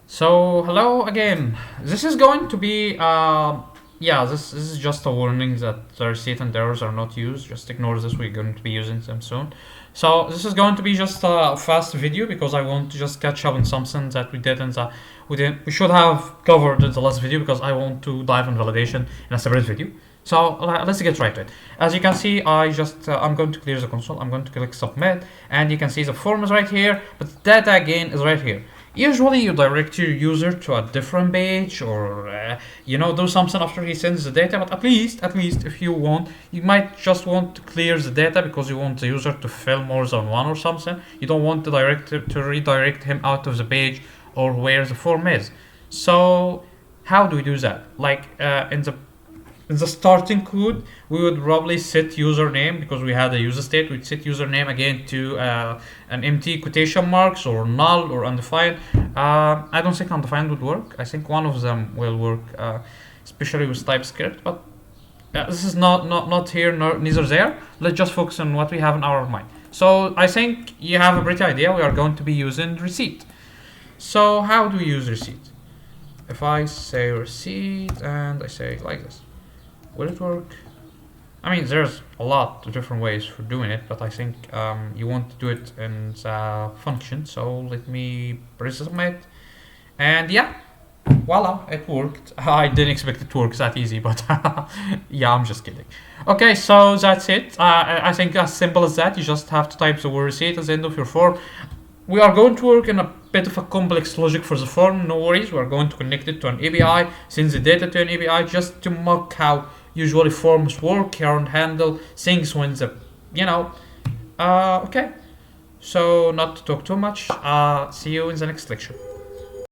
So hello again. This is going to be this is just a warning that the receipt and errors are not used. Just ignore this. We're going to be using them soon. So this is going to be just a fast video because I want to just catch up on something that we should have covered in the last video because I want to dive in validation in a separate video. So let's get right to it. As you can see, I'm going to clear the console. I'm going to click submit, and you can see the form is right here, but the data again is right here. Usually you direct your user to a different page or do something after he sends the data, but at least if you want, you might just want to clear the data because you want the user to fill more than one or something. You don't want to redirect him out of the page or where the form is. So how do we do that? Like in the starting code, we would probably set username because we had a user state. We'd set username again to an empty quotation marks or null or undefined. I don't think undefined would work. I think one of them will work, especially with TypeScript. But this is not here, neither there. Let's just focus on what we have in our mind. So I think you have a pretty idea. We are going to be using receipt. So how do we use receipt? If I say receipt and I say it like this, will it work? I mean, there's a lot of different ways for doing it, but I think you want to do it in the function. So let me press submit, and yeah, voila, it worked. I didn't expect it to work that easy, but yeah, I'm just kidding. Okay, so that's it. I think as simple as that. You just have to type the word receipt at the end of your form. We are going to work in a bit of a complex logic for the form. No worries. We are going to connect it to an API, send the data to an API, just to mock how usually forms work and handle things when okay. So not to talk too much. See you in the next lecture.